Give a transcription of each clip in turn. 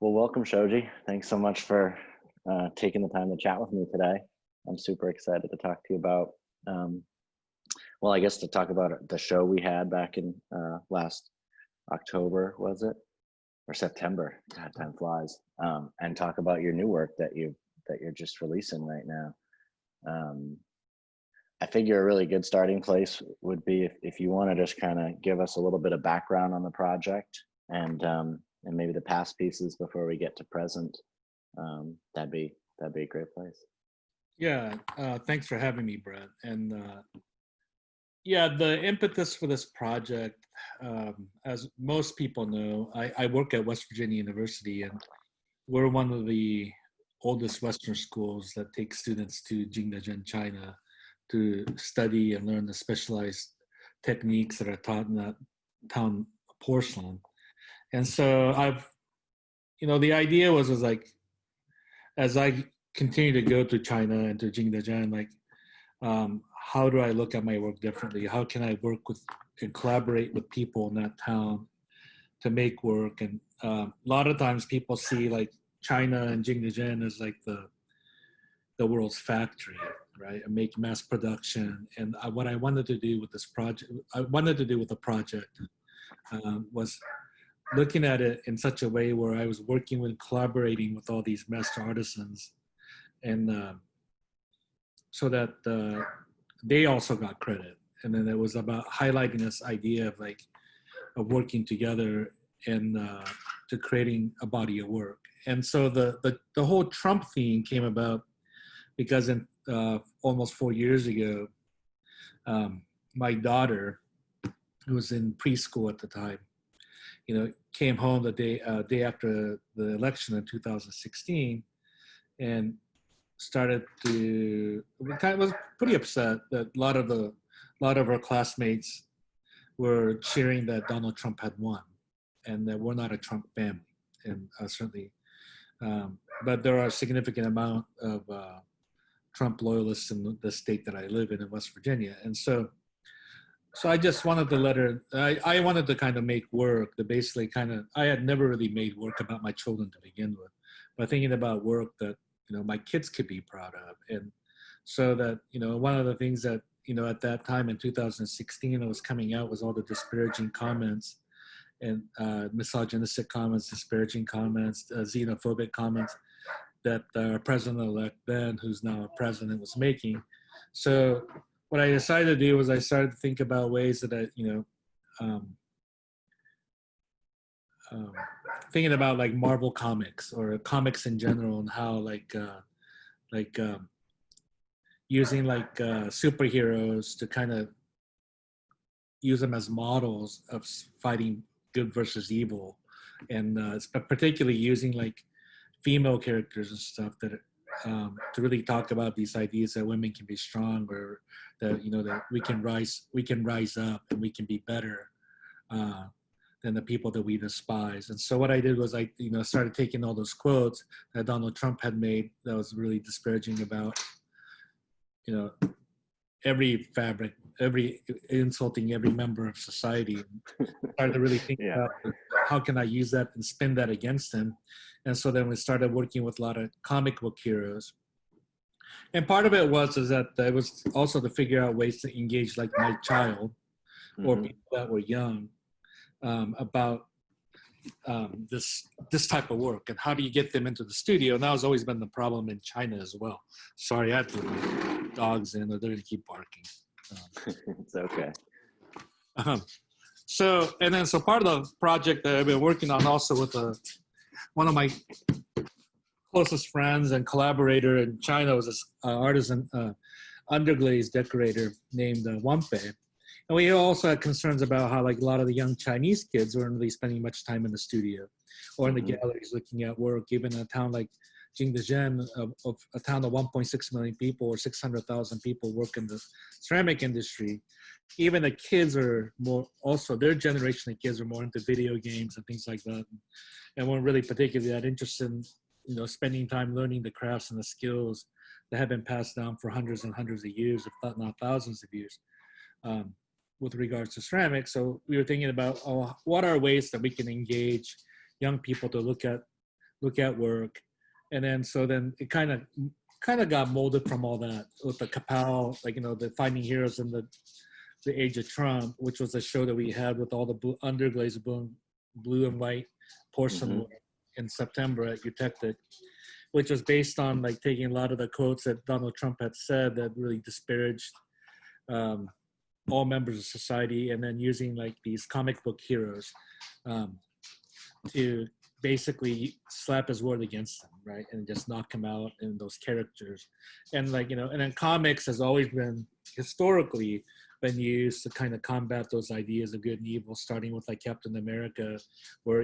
Well, welcome, Shoji. Thanks so much for taking the time to chat with me today. I'm super excited to talk to you about, um, well, I guess to talk about the show we had back in last October, was it? Or September? God, time flies. And talk about your new work that you're just releasing right now. Um, I figure a really good starting place would be if you want to just kind of give us a little bit of background on the project and maybe the past pieces before we get to present. That'd be a great place. Yeah, thanks for having me, Brett. And yeah, the impetus for this project, as most people know, I work at West Virginia University, and we're one of the oldest Western schools that take students to Jingdezhen, China, to study and learn the specialized techniques that are taught in that town, porcelain. And so the idea was like, as I continue to go to China and to Jingdezhen, like, how do I look at my work differently? How can I work with and collaborate with people in that town to make work? And a lot of times people see like China and Jingdezhen as like the world's factory, right? And make mass production. And what I wanted to do with this project, the project was looking at it in such a way where I was working with, collaborating with all these master artisans, and so that they also got credit. And then it was about highlighting this idea of like of working together and to creating a body of work. And so the whole Trump theme came about because in almost 4 years ago, my daughter, who was in preschool at the time, came home the day after the election in 2016, and started to was pretty upset that a lot of our classmates were cheering that Donald Trump had won, and that we're not a Trump family, and certainly, but there are a significant amount of Trump loyalists in the state that I live in West Virginia, and so I just wanted to let her. I wanted to kind of make work that basically I had never really made work about my children to begin with, but thinking about work that my kids could be proud of. And so that, one of the things that, at that time in 2016, that was coming out was all the disparaging comments and misogynistic comments, disparaging comments, xenophobic comments that our president-elect then, who's now a president, was making. So what I decided to do was I started to think about ways that thinking about like Marvel comics or comics in general, and how using like superheroes to kind of use them as models of fighting good versus evil, and particularly using like female characters and stuff that to really talk about these ideas that women can be strong, or that that we can rise up and we can be better than the people that we despise. And so what I did was I started taking all those quotes that Donald Trump had made that was really disparaging about every fabric, insulting every member of society. Started to really think about how can I use that and spin that against him. And so then we started working with a lot of comic book heroes. And part of it was that it was also to figure out ways to engage like my child or people that were young about this type of work, and how do you get them into the studio. And that has always been the problem in China as well. Sorry, I have to let my dogs in, or they're gonna keep barking. It's okay. So part of the project that I've been working on also with one of my closest friends and collaborator in China was this artisan underglaze decorator named Wampe. And we also had concerns about how like a lot of the young Chinese kids weren't really spending much time in the studio or in the galleries looking at work. Even in a town like Jingdezhen, of a town of 1.6 million people or 600,000 people work in the ceramic industry, even the kids are more, also their generation of kids are more into video games and things like that, and weren't really particularly that interested in spending time learning the crafts and the skills that have been passed down for hundreds and hundreds of years, if not thousands of years, with regards to ceramics. So we were thinking about what are ways that we can engage young people to look at look at work, and then so then it kind of got molded from all that with the KAPOW, like the Finding Heroes in the Age of Trump, which was a show that we had with all the underglazed blue and white porcelain Mm-hmm. work in September at Eutectic, which was based on like taking a lot of the quotes that Donald Trump had said that really disparaged um, all members of society, and then using like these comic book heroes um, to basically slap his word against them, right, and just knock him out in those characters, and and then comics has always been historically been used to kind of combat those ideas of good and evil, starting with like Captain America, where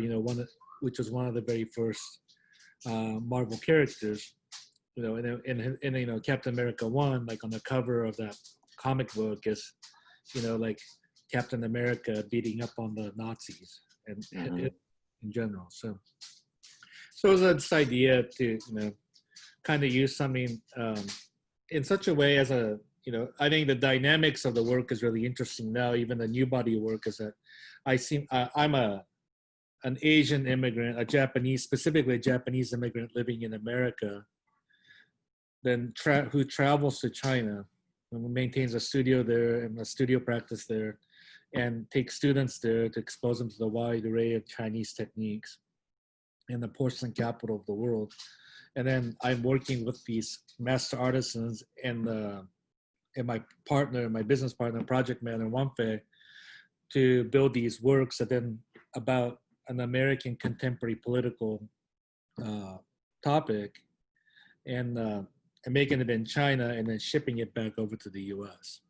which was one of the very first Marvel characters, and Captain America 1, like on the cover of that comic book is, like Captain America beating up on the Nazis and Mm-hmm. in general. So it was this idea to, kind of use something in such a way as I think the dynamics of the work is really interesting now. Even the new body work is that I'm an Asian immigrant, specifically a Japanese immigrant living in America, who travels to China and maintains a studio there and a studio practice there, and takes students there to expose them to the wide array of Chinese techniques in the porcelain capital of the world. And then I'm working with these master artisans and my partner, my business partner, project manager, Wanfei, to build these works that then about an American contemporary political topic, and making it in China and then shipping it back over to the U.S.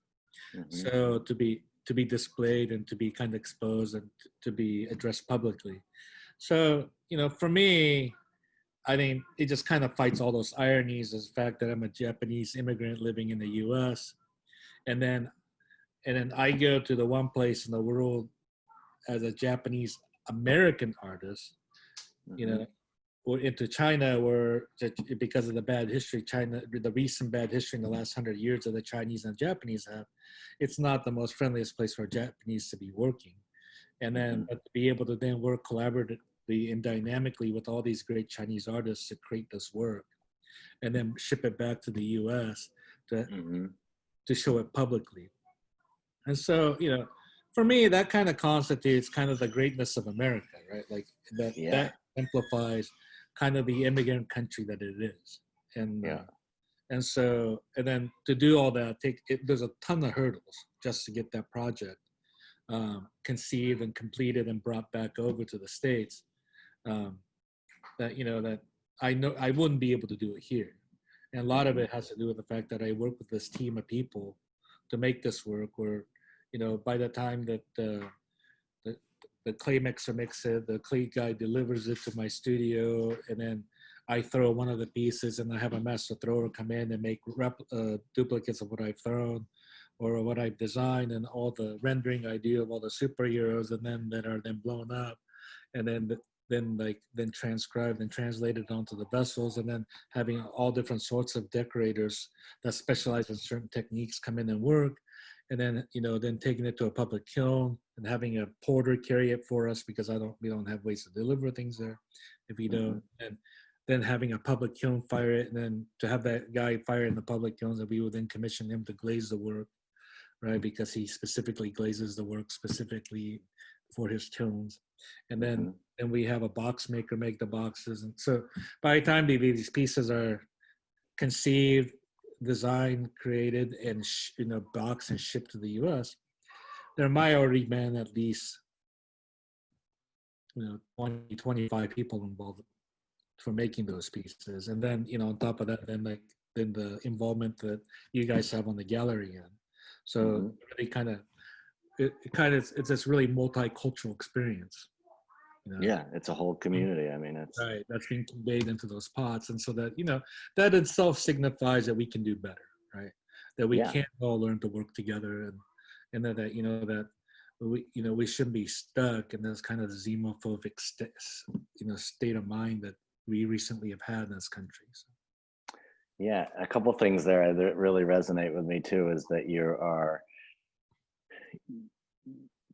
Mm-hmm. So to be displayed and to be kind of exposed and to be addressed publicly. So for me, I think it just kind of fights all those ironies, as the fact that I'm a Japanese immigrant living in the U.S. and then I go to the one place in the world as a Japanese American artist, Mm-hmm. or into China, where because of the bad history, the recent bad history in the last 100 years that the Chinese and Japanese have, it's not the most friendliest place for Japanese to be working. And then but to be able to then work collaboratively and dynamically with all these great Chinese artists to create this work, and then ship it back to the U.S. to show it publicly. And so, for me, that kind of constitutes kind of the greatness of America, right? Like that amplifies kind of the immigrant country that it is. And so, and then to do all that, there's a ton of hurdles just to get that project conceived and completed and brought back over to the States. That I know I wouldn't be able to do it here. And a lot of it has to do with the fact that I work with this team of people to make this work, where, by the time that the clay mixer makes it, the clay guy delivers it to my studio, and then I throw one of the pieces, and I have a master thrower come in and make duplicates of what I've thrown or what I've designed, and all the rendering I do of all the superheroes, and then that are then blown up, and then transcribed and translated onto the vessels, and then having all different sorts of decorators that specialize in certain techniques come in and work, and then then taking it to a public kiln and having a porter carry it for us, because we don't have ways to deliver things there if we don't, and then having a public kiln fire it, and then to have that guy fire it in the public kilns, that we would then commission him to glaze the work, right, because he specifically glazes the work specifically for his kilns. And then we have a box maker make the boxes, and so by the time these pieces are conceived, designed, created, and boxed and shipped to the U.S., there might already been at least 20, 25 people involved for making those pieces, and then on top of that, then the involvement that you guys have on the gallery end. So really it's this really multicultural experience. Yeah, it's a whole community. I mean, it's right, that's being conveyed into those pots, and so that that itself signifies that we can do better, right? That we can all learn to work together, and that that we shouldn't be stuck in this kind of xenophobic state of mind that we recently have had in this country. So. Yeah, a couple things there that really resonate with me too is that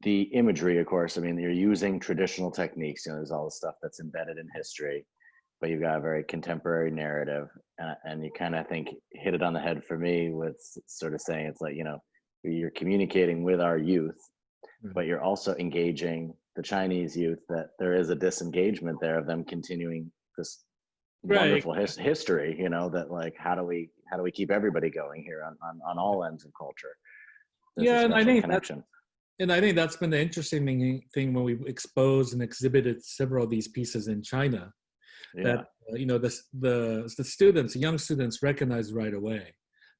the imagery, of course. I mean, you're using traditional techniques. There's all the stuff that's embedded in history, but you've got a very contemporary narrative, and you kind of, I think, hit it on the head for me with sort of saying it's like, you know, you're communicating with our youth, but you're also engaging the Chinese youth, that there is a disengagement there of them continuing this Right. wonderful history, you know, that like, how do we keep everybody going here on all ends of culture? There's a Yeah, and I special think connection. that's been the interesting thing when we've exposed and exhibited several of these pieces in China. That Yeah. you know, the students, young students, recognize right away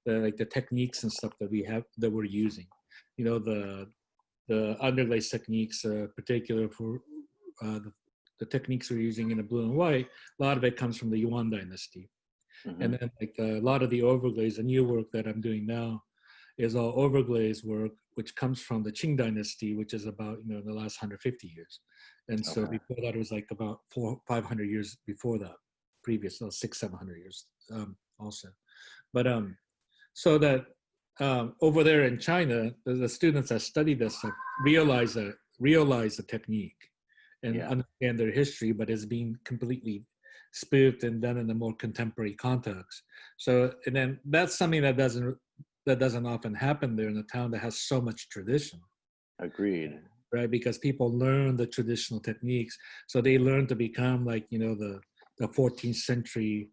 the techniques and stuff that we're using. You know, the underglaze techniques, particular for the techniques we're using in the blue and white. A lot of it comes from the Yuan dynasty, and Hmm. then like a lot of the overglaze, the new work that I'm doing now, is all overglaze work, which comes from the Qing dynasty, which is about, you know, the last 150 years. And so Okay. before that, it was like about 500 years before that, previous, so 700 years also. But so that over there in China, the students that study this stuff realize the technique and Yeah. understand their history, but it's being completely spoofed and done in a more contemporary context. So, and then that's something that doesn't often happen there in a town that has so much tradition, Agreed. right? Because people learn the traditional techniques, so they learn to become like, you know, the 14th century,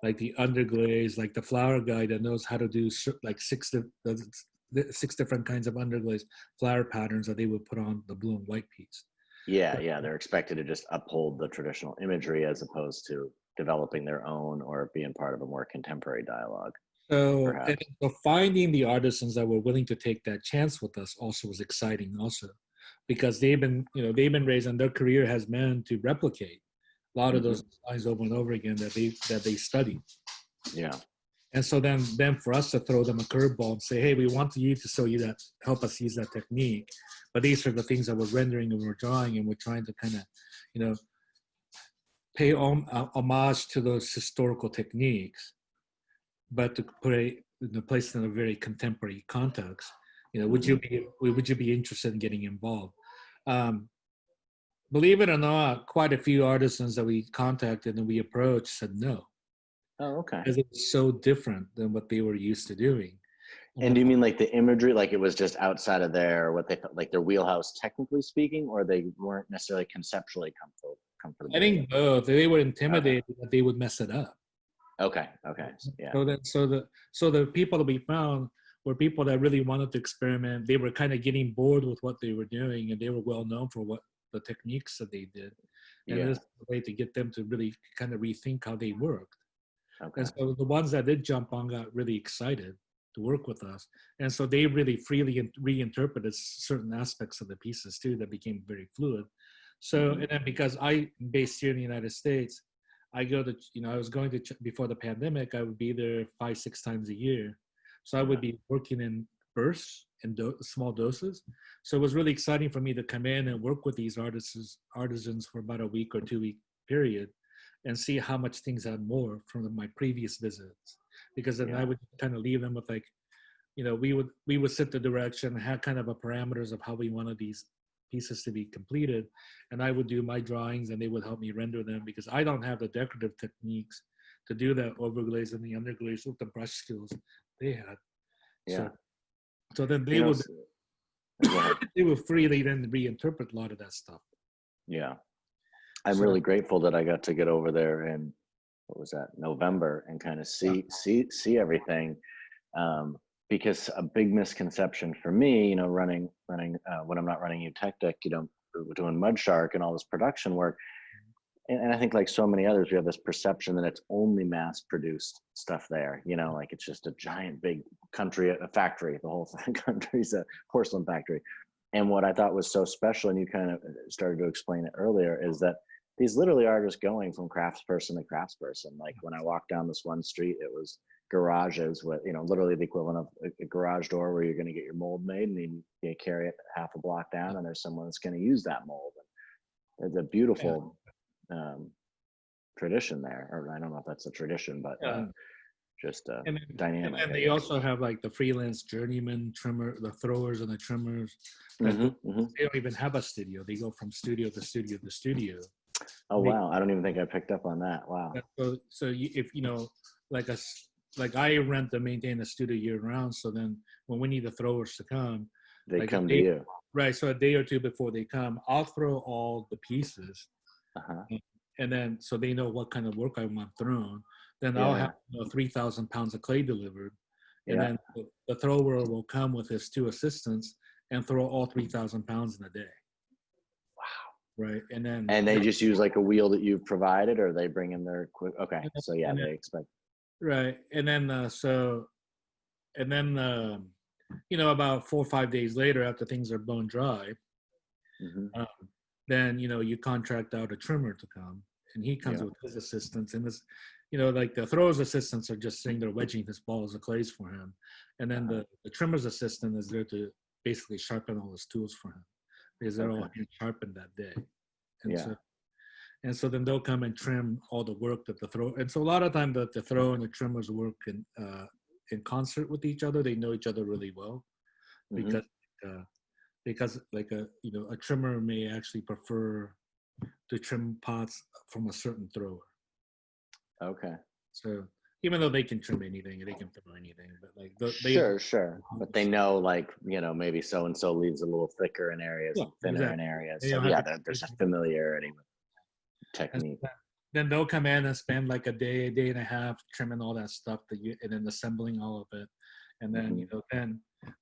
like the underglaze, like the flower guy that knows how to do like the 6 different kinds of underglaze flower patterns that they would put on the blue and white piece. Yeah, yeah. They're expected to just uphold the traditional imagery as opposed to developing their own or being part of a more contemporary dialogue, So, and perhaps. so finding the artisans that were willing to take that chance with us also was exciting also, because they've been raised and their career has been to replicate a lot of Hmm. those designs over and over again that they studied. Yeah. And so then for us to throw them a curveball and say, hey, we want you to show you that, help us use that technique, but these are the things that we're rendering and we're drawing, and we're trying to kind of, you know, pay homage to those historical techniques, but to put place in a very contemporary context. You know, Hmm. would you be interested in getting involved? Um, Believe it or not, quite a few artisans that we contacted and we approached said no, Oh, okay. because it's so different than what they were used to doing. And Uh, do you mean like the imagery, like it was just outside of their, what they felt like their wheelhouse, technically speaking, or they weren't necessarily conceptually I comfortable with it? think both. They were Okay. intimidated that they would mess it up. Okay. Okay. Yeah. So the people that we found were people that really wanted to experiment. They were kind of getting bored with what they were doing, and they were well known for what the techniques that they did. And this Yeah. is a way to get them to really kind of rethink how they worked. And Okay. so the ones that did jump on got really excited to work with us. And so they really freely reinterpreted certain aspects of the pieces too that became very fluid. So, Hmm. and then because I'm based here in the United States, I go to, you know, I was going to, before the pandemic, I would be there 5, 6 times a year. So I would Yeah. be working in bursts and small doses. So it was really exciting for me to come in and work with these artisans for about a week or 2 week period and see how much things had more from my previous visits. Because then I Yeah. would kind of leave them with like, you know, we would set the direction, had kind of a parameters of how we wanted these pieces to be completed, and I would do my drawings and they would help me render them, because I don't have the decorative techniques to do that overglaze and the underglaze with the brush skills they had. Yeah. So then You know, go ahead. they would freely then reinterpret a lot of that stuff. Yeah. I'm So really grateful that I got to get over there in, what was that, November, and kind of yeah, see everything. Um, because a big misconception for me, you know, running when I'm not running Eutectic, you know, doing Mud Shark and all this production work, and I think like so many others, we have this perception that it's only mass produced stuff there. You know, like it's just a giant big country, a factory. The whole country's a porcelain factory. And what I thought was so special, and you kind of started to explain it earlier, is that these literally are just going from craftsperson to craftsperson. Like when I walked down this one street, it was garages with, you know, literally the equivalent of a garage door where you're going to get your mold made, and then you carry it half a block down, and there's someone that's going to use that mold. And it's a yeah, beautiful um, tradition there, or I don't know if that's a tradition, but yeah. just And dynamic, then I they guess. also have like the freelance journeyman trimmer, the throwers and the trimmers that Hmm. Hmm. they don't even have a studio. They go from studio to studio to studio. Oh wow, I don't even think I picked up on that. Wow. So if you know, like like I rent and maintain a studio year round. So then when we need the throwers to come, They like a come to day, you. right? So a day or two before they come, I'll throw all the pieces, Uh-huh. and then so they know what kind of work I want thrown. Then I'll Yeah, have 3,000 pounds of clay delivered, and yeah. then the thrower will come with his two assistants and throw all 3,000 pounds in a day. Right, and then And they just use like a wheel that you've provided, or they bring in their okay. So yeah, and then, they expect. right, and then about 4 or 5 days later, after things are blown dry, Mm-hmm. um, then you contract out a trimmer to come, and he comes Yeah. with his assistants, and this, like the thrower's assistants are just sitting there wedging his balls of clays for him, and then the trimmer's assistant is there to basically sharpen all his tools for him because they're all hand sharpened that day, and Yeah. so then they'll come and trim all the work that the throw, and so a lot of time that the throw and the trimmers work in concert with each other. They know each other really well Mm-hmm. because like a trimmer may actually prefer to trim pots from a certain thrower. Okay. So even though they can trim anything, they can throw anything, but like Sure. But they know, like, maybe so and so leaves a little thicker in areas yeah, and thinner in exactly. areas. They So don't have yeah, to. there's a familiarity with And technique. then they'll come in and spend like a day and a half trimming all that stuff and then assembling all of it, and then Mm-hmm.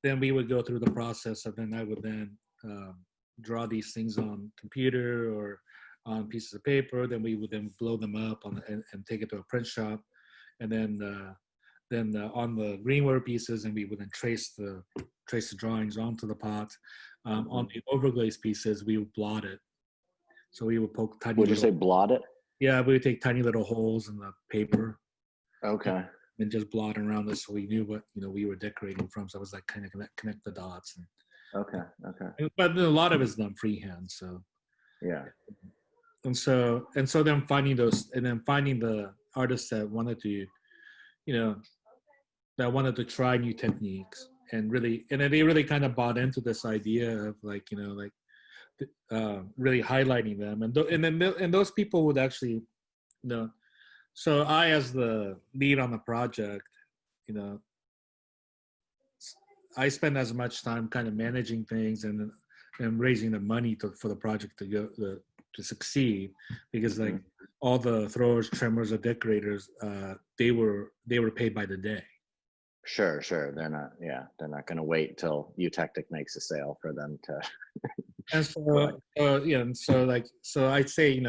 then we would go through the process of then I would then draw these things on computer or on pieces of paper. Then we would then blow them up and take it to a print shop, and then on the greenware pieces, and we would then trace the drawings onto the pot. On the overglaze pieces, we would blot it. So we would poke tiny Would you little, say blot it? yeah, we would take tiny little holes in the paper Okay. and just blot around this so we knew what we were decorating from. So it was like kind of connect the dots. Okay. But a lot of it's done freehand. So Yeah. and so then finding the artists that wanted to try new techniques and then they really kind of bought into this idea of really highlighting them, and those people would actually so I, as the lead on the project, you know I spend as much time kind of managing things and raising the money for the project to succeed, because like all the throwers, trimmers, or decorators, they were paid by the day. Sure. They're not going to wait till Eutectic makes a sale for them to. And so, so I'd say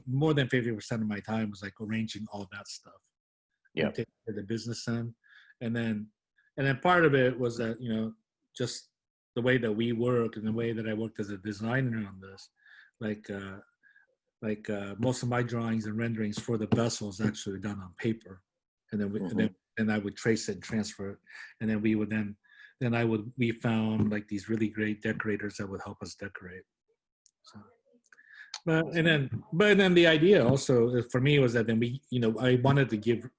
more than 50% of my time was like arranging all that stuff and taking care of the business end, and then part of it was that just the way that we work and the way that I worked as a designer on this, most of my drawings and renderings for the vessels actually done on paper, and then I would trace it and transfer it, and then we found like these really great decorators that would help us decorate. So, but then the idea also for me was that then I wanted to give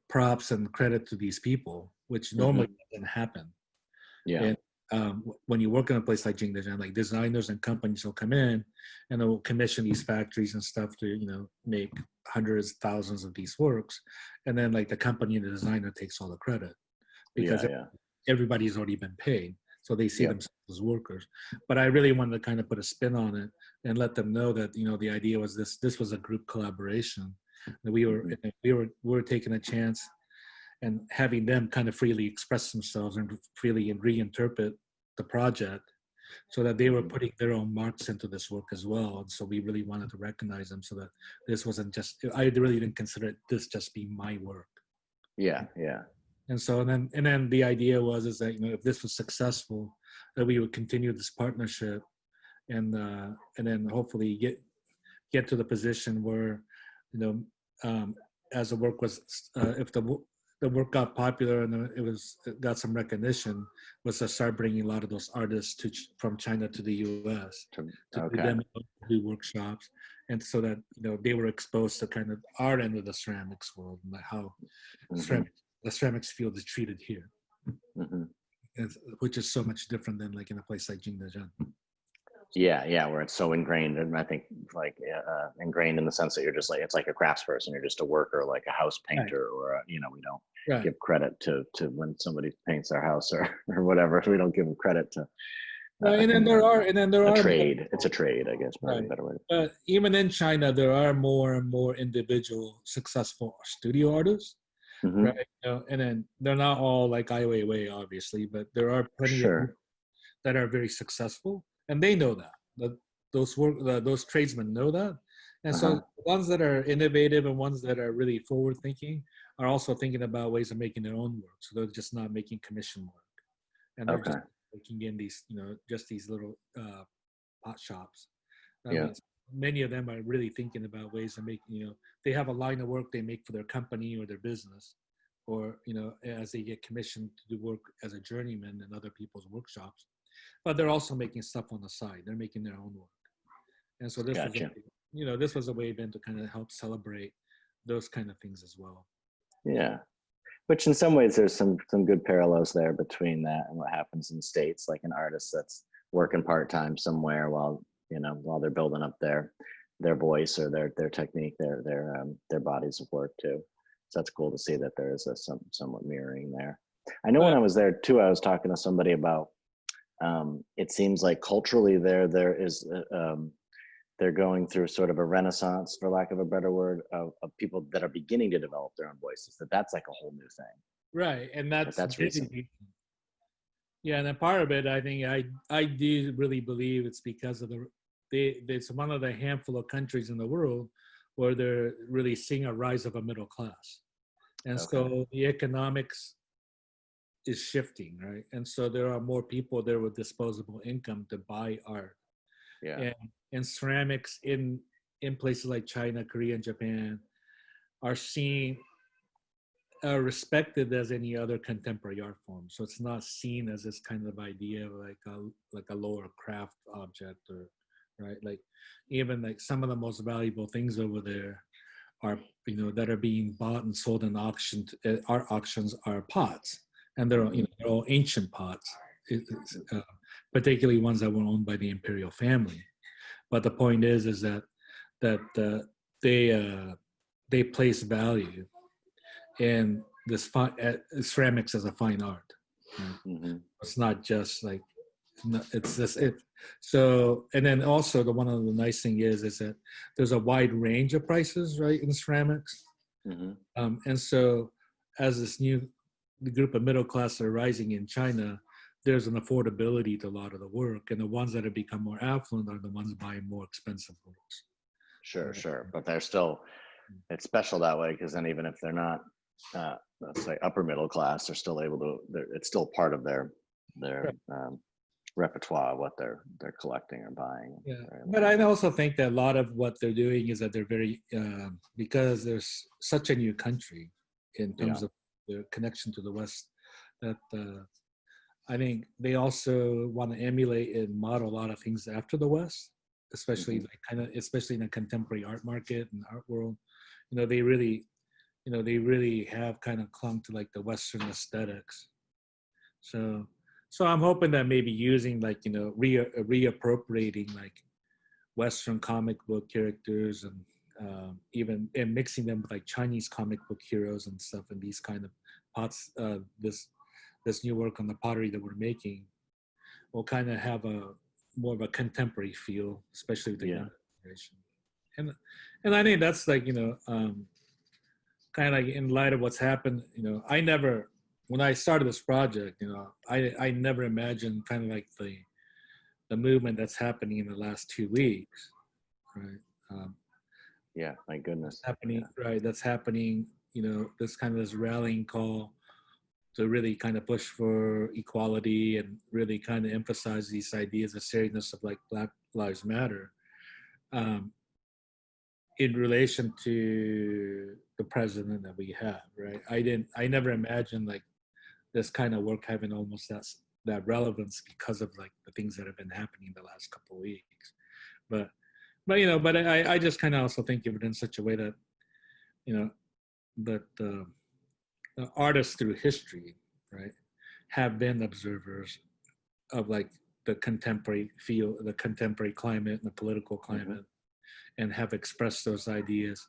props and credit to these people, which normally doesn't happen. Yeah. And when you work in a place like Jingdezhen, like designers and companies will come in and they'll commission these factories and stuff to make hundreds, thousands of these works, and then like the company and the designer takes all the credit because everybody's already been paid, so they see themselves as workers. But I really wanted to kind of put a spin on it and let them know that the idea was this was a group collaboration, that we were taking a chance and having them kind of freely express themselves and freely reinterpret the project, so that they were putting their own marks into this work as well. And so we really wanted to recognize them, so that this wasn't just, I really didn't consider this just be my work. Yeah. And so and then the idea is that if this was successful, that we would continue this partnership, and then hopefully get to the position where as the work was if the work got popular and it got some recognition, was to start bringing a lot of those artists from China to the U.S. to do demos, do workshops, and so that they were exposed to kind of our end of the ceramics world and how the ceramics field is treated here, which is so much different than like in a place like Jingdezhen. Yeah, where it's so ingrained, and I think like ingrained in the sense that you're just like it's like a craftsperson, you're just a worker, like a house Right, painter, or we don't right. give credit to when somebody paints our house or or whatever. We don't give credit to And then there are, a more, trade. It's a trade, I guess, probably a right. better way. But even in China, there are more and more individual successful studio artists, right? Hmm. And then they're not all like Ai Weiwei, obviously, but there are plenty of Sure. that are very successful, and they know that. Those tradesmen know that, and so Uh-huh. the ones that are innovative and ones that are really forward thinking are also thinking about ways of making their own work. So they're just not making commission work, and they're just Okay. making in these, just these little pot shops. I Yeah. mean, many of them are really thinking about ways of making. They have a line of work they make for their company or their business, or as they get commissioned to do work as a journeyman in other people's workshops, but they're also making stuff on the side. They're making their own work, and so Gotcha. this was a way then to kind of help celebrate those kind of things as well. Yeah. Which in some ways there's some good parallels there between that and what happens in states, like an artist that's working part-time somewhere while while they're building up their voice or their technique, their bodies of work too. So that's cool to see that there is somewhat mirroring there. I know when But I was there too, I was talking to somebody about it seems like culturally there is they're going through sort of a renaissance, for lack of a better word, of people that are beginning to develop their own voices. That's like a whole new thing. right, and But that's that's recent. really, yeah, and a part of it, I think I do really believe it's because of it's one of the handful of countries in the world where they're really seeing a rise of a middle class, and Okay. so the economics is shifting, right? And so there are more people there with disposable income to buy art, Yeah. and ceramics in places like China, Korea, and Japan are seen respected as any other contemporary art form. So it's not seen as this kind of idea of like a lower craft object, or right, like even like some of the most valuable things over there are that are being bought and sold in art auctions are pots, and they're all ancient pots, particularly ones that were owned by the imperial family. But the point is that they they place value in ceramics as a fine art. Right? Mm-hmm. It's not just like it's just it. So, and then also one of the nice thing is that there's a wide range of prices, right, in ceramics. Mm-hmm. And so as the group of middle class are rising in China, there's an affordability to a lot of the work, and the ones that have become more affluent are the ones buying more expensive works. Sure, Right? sure. But they're still, it's special that way because then even if they're not, let's say upper middle class, they're still able to. It's still part of their Right. repertoire, what they're collecting or buying. Yeah, Right? but I also think that a lot of what they're doing is that they're very because there's such a new country in Yeah. terms of their connection to the West, that I think they also want to emulate and model a lot of things after the West, especially Mm-hmm. like especially in the contemporary art market and art world. They really they really have kind of clung to like the Western aesthetics. So I'm hoping that maybe using like reappropriating like Western comic book characters, and even and mixing them with like Chinese comic book heroes and stuff, and these kind of pots. This new work on the pottery that we're making will kind of have a more of a contemporary feel, especially with the Yeah. younger generation. And I think that's like kind of like in light of what's happened. I never, when I started this project, I never imagined kind of like the movement that's happening in the last 2 weeks, right? Um, Yeah. My that's goodness. happening, Yeah. right? That's happening. This kind of this rallying call to really kind of push for equality and really kind of emphasize these ideas of seriousness of like Black Lives Matter, um, in relation to the president that we have, right? I never imagined like this kind of work having almost that relevance because of like the things that have been happening the last couple of weeks. But but I just kind of also think of it in such a way that you know that artists through history, right, have been observers of like the contemporary feel, the contemporary climate, and the political climate, and have expressed those ideas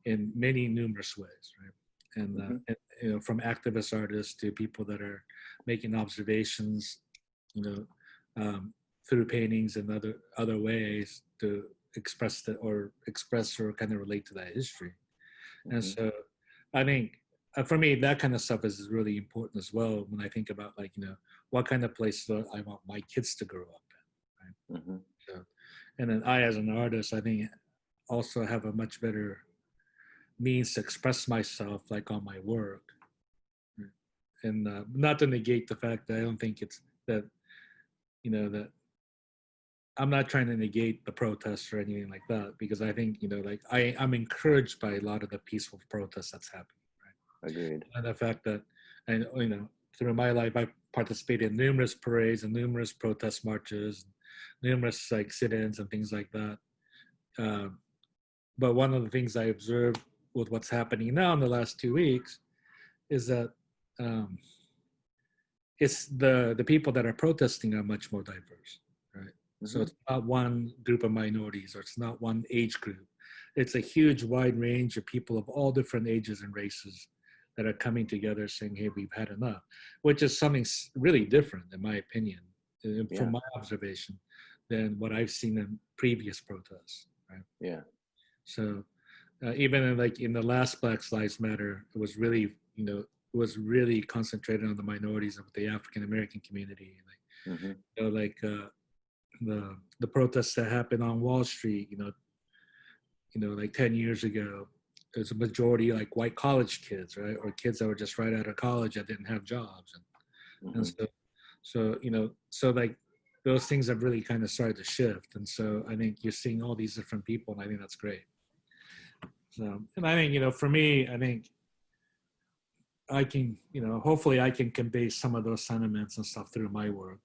in many numerous ways, right? And you know, from activist artists to people that are making observations, you know, through paintings and other ways to express or kind of relate to that history. And so I think for me, that kind of stuff is really important as well when I think about, like, you know, what kind of place do I want my kids to grow up in, right? So, and then I, as an artist, I think also have a much better means to express myself, like, on my work. Right? And not to negate the fact that I don't think it's that, you know, that I'm not trying to negate the protests or anything like that, because I think, you know, like, I'm encouraged by a lot of the peaceful protests that's happening. Agreed. And the fact that, and you know, through my life, I participated in numerous parades and numerous protest marches, numerous, like, sit-ins and things like that. But one of the things I observed with what's happening now in the last 2 weeks is that it's the people that are protesting are much more diverse, right? So it's not one group of minorities, or it's not one age group. It's a huge, wide range of people of all different ages and races that are coming together saying, hey, we've had enough, which is something really different, in my opinion, from my observation, than what I've seen in previous protests, right? Yeah. So even in the last Black Lives Matter, it was really, you know, it was really concentrated on the minorities of the African American community. Like, you know, like the protests that happened on Wall Street, you know, like 10 years ago, there's a majority like white college kids, right, or kids that were just right out of college that didn't have jobs, and so you know, so like those things have really kind of started to shift, and so I think you're seeing all these different people, and I think that's great. So, and I think, you know, for me, I think I can, you know, hopefully I can convey some of those sentiments and stuff through my work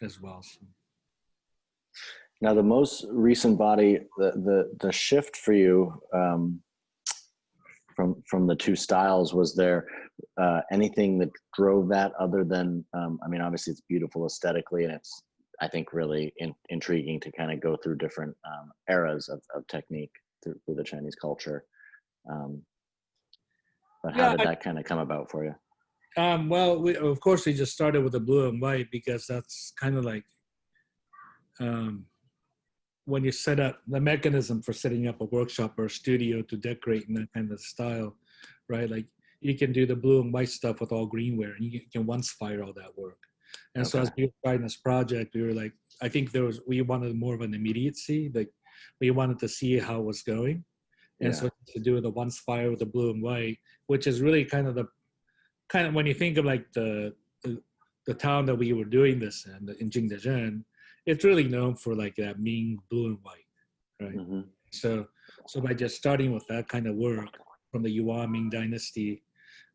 as well. So. Now, the most recent body, the shift for you from the two styles, was there anything that drove that other than, I mean, obviously it's beautiful aesthetically, and it's, I think, really intriguing to kind of go through different eras of technique through the Chinese culture. But how did that kind of come about for you? Well, of course, we just started with the blue and white because that's kind of like when you set up the mechanism for setting up a workshop or a studio to decorate in that kind of style, right? Like, you can do the blue and white stuff with all greenware, and you can once fire all that work. And so as we were starting this project, we were like, I think we wanted more of an immediacy, like we wanted to see how it was going. And so to do the once fire with the blue and white, which is really kind of when you think of like the town that we were doing this in Jingdezhen, it's really known for like that Ming blue and white, right? So by just starting with that kind of work from the Yuan Ming dynasty,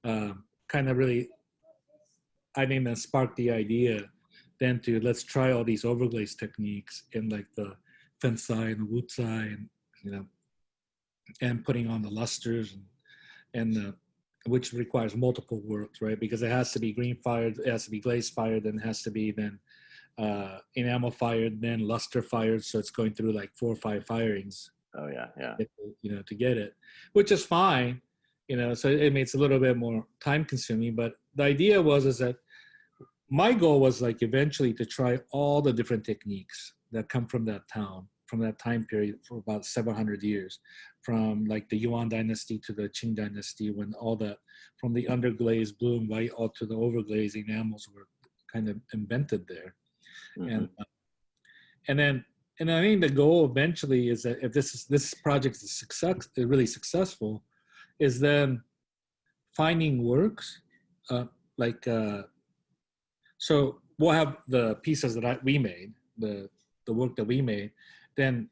kind of really, I think that sparked the idea then to let's try all these overglaze techniques in like the Fensai and the Wutsai, and, you know, and putting on the lusters and which requires multiple works, right? Because it has to be green fired, it has to be glaze fired, and it has to be then enamel fired, then luster fired. So it's going through like 4 or 5 firings. Oh yeah, yeah. You know, to get it, which is fine, you know. So it makes it a little bit more time consuming. But the idea is that my goal was like eventually to try all the different techniques that come from that town, from that time period for about 700 years, from like the Yuan dynasty to the Qing dynasty, when all that, from the underglaze blue and white all to the overglaze enamels were kind of invented there. And then I think the goal eventually is that if this project is really successful, is then finding works so we'll have the pieces that we made, the work that we made, then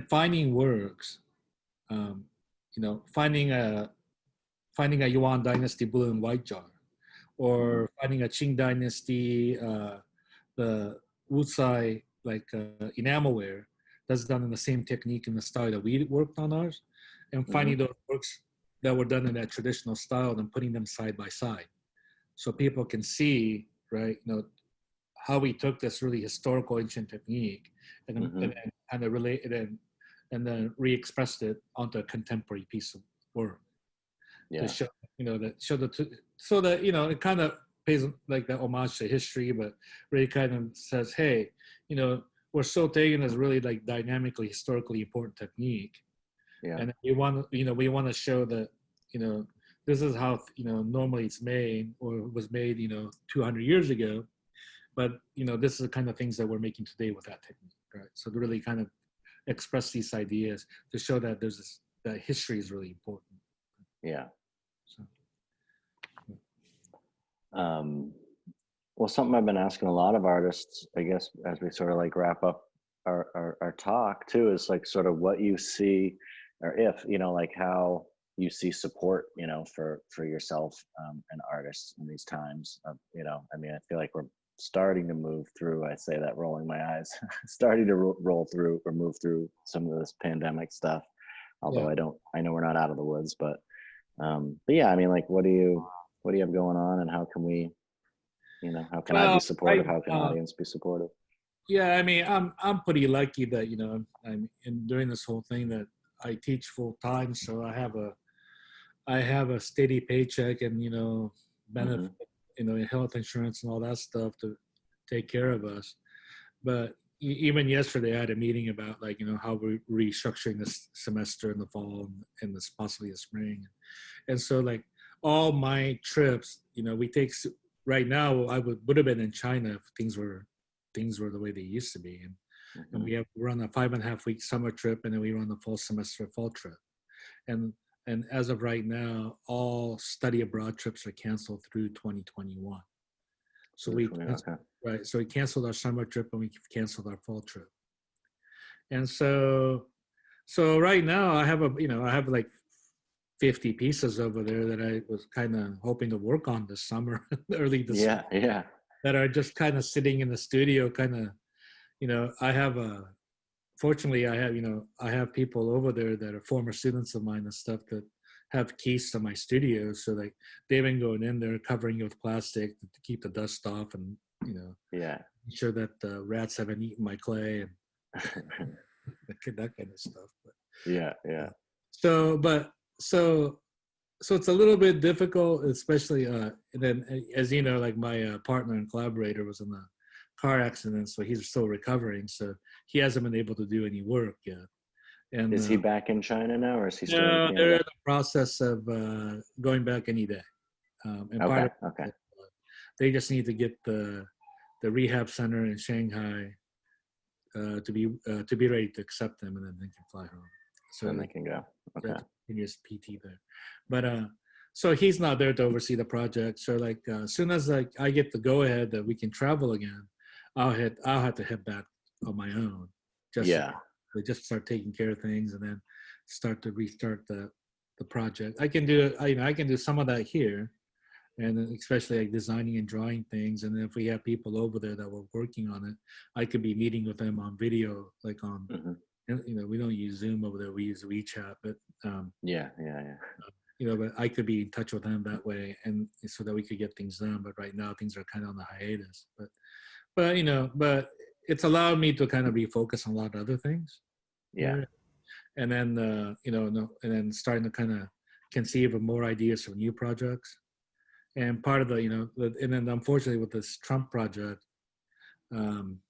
finding works, you know, finding a Yuan dynasty blue and white jar, or finding a Qing dynasty the Wutsai like enamelware that's done in the same technique and the style that we worked on ours, and finding those works that were done in that traditional style and putting them side by side, so people can see, right, you know, how we took this really historical ancient technique Mm-hmm. and then kind of related and then re-expressed it onto a contemporary piece of work to Yeah. show, that show the so that it kind of pays like that homage to history, but really kind of says, hey, we're still taking as really like dynamically historically important technique, Yeah. and we want to show that this is how normally it's made or was made 200 years ago, but this is the kind of things that we're making today with that technique, right? So to really kind of express these ideas to show that that history is really important. Yeah. So Um, well, something I've been asking a lot of artists, I guess, as we sort of like wrap up our talk too, is like sort of what you see, or if, like how you see support, for yourself and artists in these times of, I mean, I feel like we're starting to move through, I say that rolling my eyes, starting to roll through or move through some of this pandemic stuff. Although yeah. I know we're not out of the woods, but yeah, I mean, like, what do you have going on, and how can we, how can I be Well, supportive? How can audience be supportive? yeah, I mean, I'm pretty lucky that I'm in during this whole thing that I teach full time, so I have a steady paycheck and benefit, Hmm. health insurance and all that stuff to take care of us. But even yesterday, I had a meeting about like how we're restructuring this semester in the fall and this possibly the spring, and so like all my trips, we take right now. I would have been in China if things were the way they used to be, and Hmm. we're on a 5.5 week summer trip, and then we run the full semester fall trip, and and as of right now, all study abroad trips are canceled through 2021. So Okay. right, so we canceled our summer trip and we canceled our fall trip, and so right now I have like 50 pieces over there that I was kind of hoping to work on this summer, early this Yeah. fall, Yeah. that are just kind of sitting in the studio, kind of, I have fortunately, I have people over there that are former students of mine and stuff that have keys to my studio. So like they've been going in there covering it with plastic to keep the dust off and, Yeah. ensure that the rats haven't eaten my clay and that kind of stuff. But Yeah. Yeah. so, but so it's a little bit difficult, especially and then as you know, like my partner and collaborator was in a car accident, so he's still recovering. So he hasn't been able to do any work yet. And Is he back in China now, or is he still in no, they're in Canada? the process of going back any day. And part Okay. of Okay. it, they just need to get the rehab center in Shanghai to be ready to accept them, and then they can fly home. So Then they can go. yeah, Okay. continuous PT there. But so he's not there to oversee the project. So like as soon as like I get the go ahead that we can travel again, I'll have to head back on my own. Just Yeah. just start taking care of things and then start to restart the project. I can do I can do some of that here, and then especially like designing and drawing things. And then if we have people over there that were working on it, I could be meeting with them on video, like on Hmm. we don't use Zoom over there. We use WeChat, but Yeah. Yeah. Yeah. but I could be in touch with them that way, and so that we could get things done. But right now, things are kind of on the hiatus. But it's allowed me to kind of refocus on a lot of other things Yeah. here, and then and then starting to kind of conceive of more ideas for new projects. And part of and then unfortunately with this Trump project, um,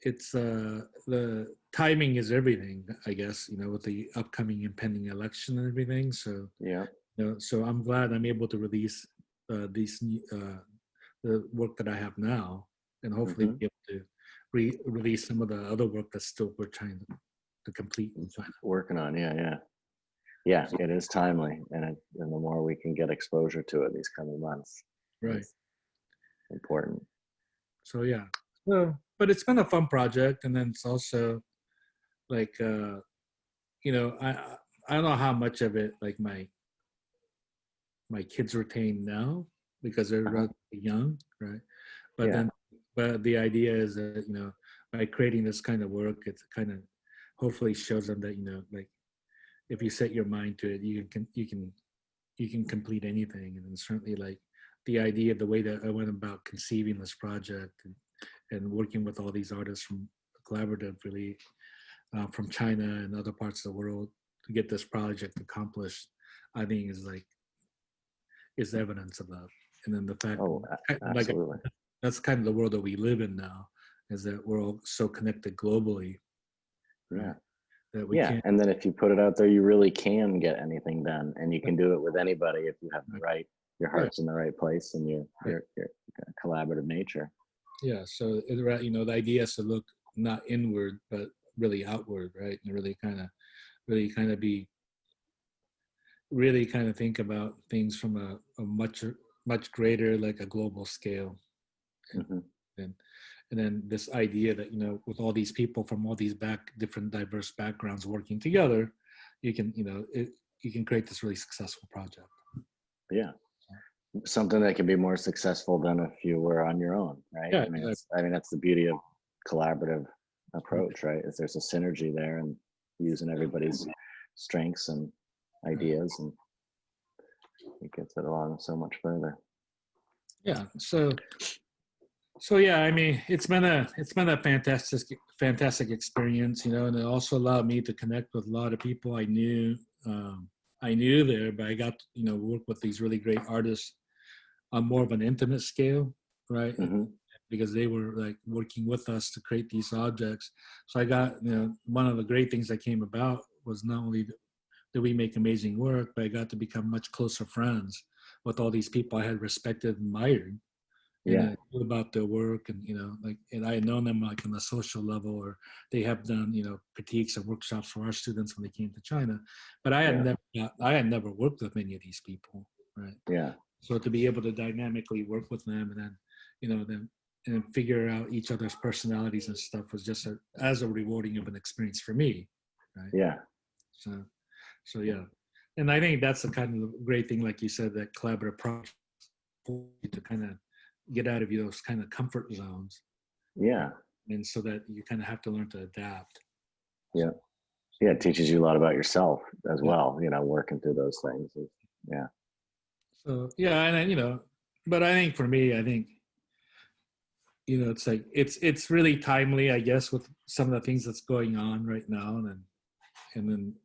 it's the timing is everything, I guess, with the upcoming impending election and everything. So Yeah. so I'm glad I'm able to release these the work that I have now, and hopefully Hmm. be able to release some of the other work that's still we're trying to complete in China. Working on. Yeah. Yeah. Yeah. It is timely, and the more we can get exposure to it these coming months, Right. is important. So yeah. So, but it's been a fun project, and then it's also like I don't know how much of it like my kids retain now because they're Uh-huh. relatively young, right? But Yeah. then, but the idea is that by creating this kind of work, it's kind of hopefully shows them that like if you set your mind to it, you can complete anything, and then certainly like the idea, the way that I went about conceiving this project and working with all these artists from collaboratively from China and other parts of the world to get this project accomplished, I think is evidence of that. And then the fact, Oh, like absolutely. that's kind of the world that we live in now, is that we're all so connected globally, Yeah. right? That we Yeah. can't. And then if you put it out there, you really can get anything done, and you can do it with anybody if you have the right, your Right. heart's in the right place and your Right. collaborative nature. Yeah. So the idea is to look not inward but really outward, right? And really kind of be really kind of think about things from a much greater, like a global scale. And, Hmm. and and then this idea that, with all these people from all these different diverse backgrounds working together, you can you can create this really successful project. Yeah. Something that can be more successful than if you were on your own, right? Yeah, I mean that's the beauty of collaborative approach, right? Is there's a synergy there, and using everybody's strengths and ideas, and it gets it along so much further. yeah. So yeah, I mean, it's been a fantastic experience, and it also allowed me to connect with a lot of people I knew there, but I got work with these really great artists on more of an intimate scale, right? Hmm. Because they were like working with us to create these objects. So I got, one of the great things that came about was not only that we make amazing work, but I got to become much closer friends with all these people I had respected and admired, and Yeah. then knew about their work, and and I had known them like on a social level, or they have done critiques and workshops for our students when they came to China, but Yeah. I had never worked with many of these people, right? Yeah. So to be able to dynamically work with them, and then then and figure out each other's personalities and stuff was just as a rewarding of an experience for me, right? Yeah. So yeah, and I think that's the kind of great thing, like you said, that collaborative project to kind of get out of those kind of comfort zones, Yeah. and so that you kind of have to learn to adapt. Yeah. Yeah. It teaches you a lot about yourself as Yeah. well, working through those things. Yeah. So yeah, and then, but I think for me, I think it's like it's really timely, I guess, with some of the things that's going on right now, and then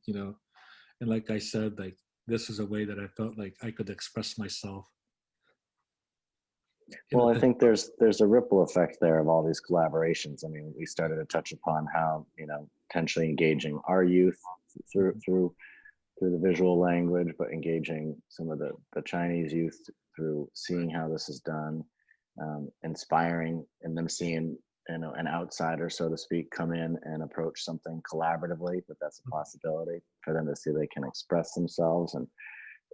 and like I said, like this is a way that I felt like I could express myself. Well, I think there's a ripple effect there of all these collaborations. I mean, we started to touch upon how, potentially engaging our youth through the visual language, but engaging some of the Chinese youth through seeing how this is done, inspiring, and them seeing an outsider, so to speak, come in and approach something collaboratively. But that's a possibility for them to see they can express themselves and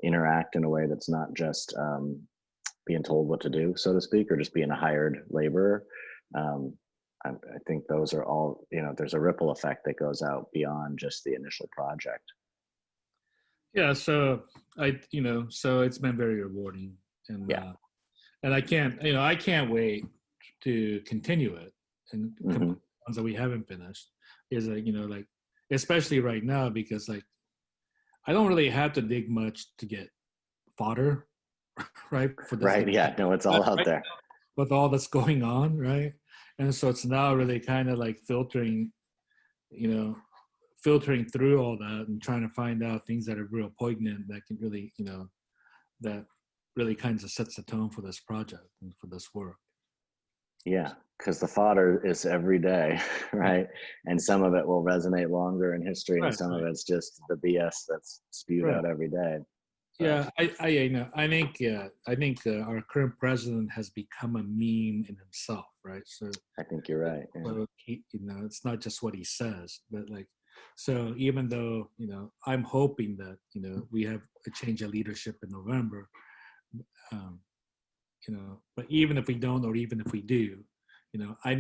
interact in a way that's not just being told what to do, so to speak, or just being a hired laborer. Um, I think those are all, there's a ripple effect that goes out beyond just the initial project. Yeah, so so it's been very rewarding, and Yeah. and I can't wait to continue it and Hmm. complete the ones that we haven't finished. Is like like especially right now, because like I don't really have to dig much to get fodder, right, for this, Right. Yeah. No, it's all out right, there. with all that's going on, right? And so it's now really kind of like you know, filtering through all that and trying to find out things that are real poignant that can really, that really kind of sets the tone for this project and for this work. Yeah. Because the fodder is every day, Yeah. right? And some of it will resonate longer in history, and Right, some of right, it's just the BS that's spewed right. out every day. But Yeah, I think our current president has become a meme in himself, right? I think you're right. Yeah. So he, it's not just what he says, but like, so even though I'm hoping that we have a change of leadership in November, um, but even if we don't, or even if we do, I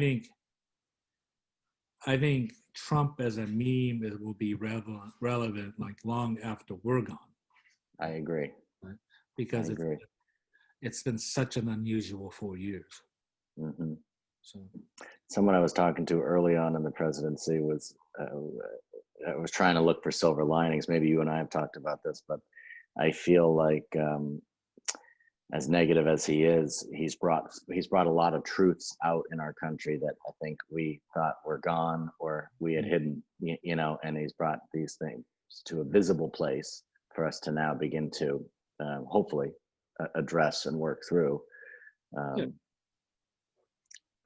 think Trump as a meme will be relevant like long after we're gone, I agree. right? I Because agree. it's been such an unusual 4 years. Hmm. So Someone I was talking to early on in the presidency was, I was trying to look for silver linings. Maybe you and I have talked about this, but I feel like as negative as he is, he's brought a lot of truths out in our country that I think we thought were gone or we had hidden, you know, and he's brought these things to a visible place for us to now begin to hopefully address and work through. Yeah.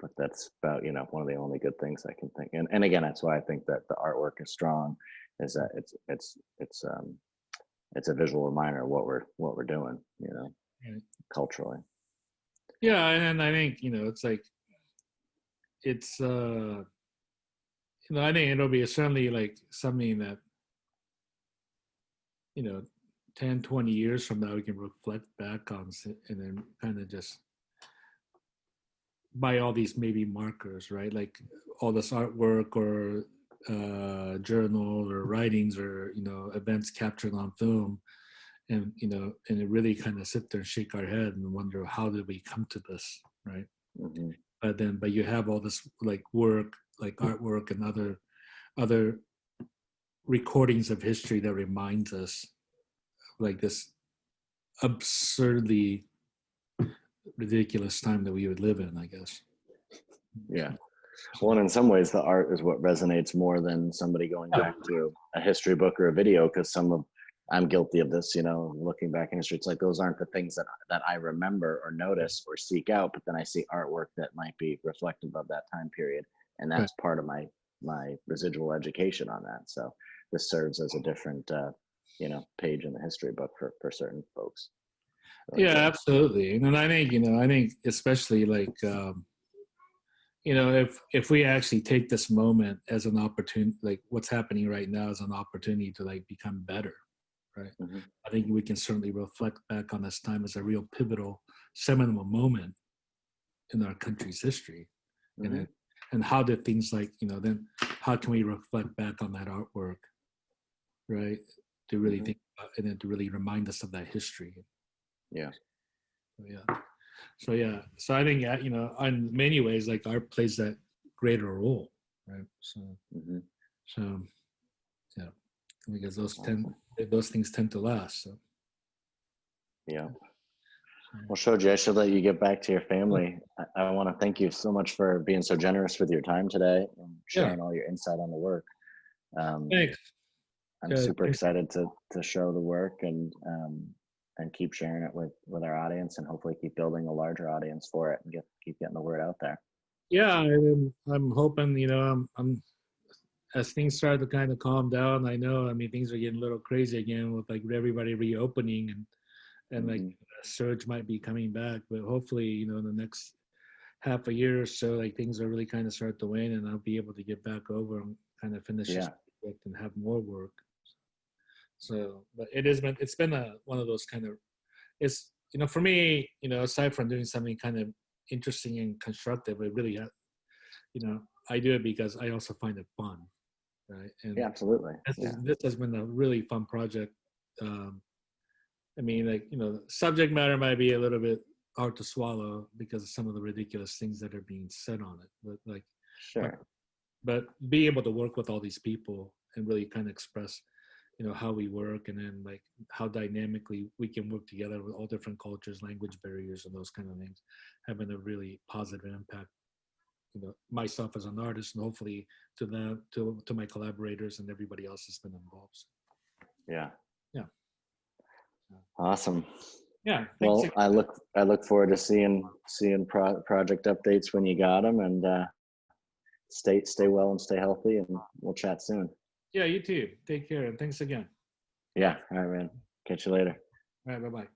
But that's about, you know, one of the only good things I can think. And again, that's why I think that the artwork is strong, is that it's a visual reminder of what we're doing, you know, culturally. Yeah, and I think, you know, it's like, it's you know, I think it'll be certainly like something that, you know, 10, 20 years from now we can reflect back on and then kind of just by all these maybe markers, right? Like all this artwork or journal or writings or, you know, events captured on film, and, you know, and it really kind of sit there and shake our head and wonder, how did we come to this, right? Mm-hmm. But you have all this like work, like artwork and other recordings of history that reminds us like this absurdly ridiculous time that we would live in, I guess. Yeah. Well, and in some ways, the art is what resonates more than somebody going back to a history book or a video, because I'm guilty of this, you know, looking back in history. It's like those aren't the things that I remember or notice or seek out, but then I see artwork that might be reflective of that time period, and that's part of my residual education on that. So this serves as a different, you know, page in the history book for certain folks. Really Yeah, cool. absolutely. And I think, you know, I think especially like, you know, if we actually take this moment as an opportunity, like what's happening right now is an opportunity to like become better, right? Mm-hmm. I think we can certainly reflect back on this time as a real pivotal, seminal moment in our country's history. Mm-hmm. And how did things like, you know, then how can we reflect back on that artwork, right? To really think about, and then to really remind us of that history. Yeah. So I think, you know, in many ways, like art plays that greater role, right? So yeah, because those things tend to last. So Yeah. Well, Shoji, I should let you get back to your family. I want to thank you so much for being so generous with your time today and sharing all your insight on the work. Thanks. I'm super excited to show the work and keep sharing it with our audience, and hopefully keep building a larger audience for it and keep getting the word out there. Yeah, I'm hoping, you know, I'm as things start to kind of calm down. I know, I mean, things are getting a little crazy again with like everybody reopening and like a surge might be coming back, but hopefully, you know, in the next half a year or so, like things are really kind of start to wane, and I'll be able to get back over and kind of finish this project and have more work. So, but it's been one of those kind of, it's, you know, for me, you know, aside from doing something kind of interesting and constructive, it really, you know, I do it because I also find it fun, right? And yeah, absolutely. This has been a really fun project. I mean, like, you know, subject matter might be a little bit hard to swallow because of some of the ridiculous things that are being said on it, but like, but being able to work with all these people and really kind of express, you know, how we work, and then like how dynamically we can work together with all different cultures, language barriers, and those kind of things, having a really positive impact, you know, myself as an artist, and hopefully to my collaborators and everybody else that's been involved. Yeah. Awesome. Yeah. Well, I look forward to seeing project updates when you got them, and stay well and stay healthy, and we'll chat soon. Yeah, you too. Take care, and thanks again. Yeah. All right, man. Catch you later. All right. Bye-bye.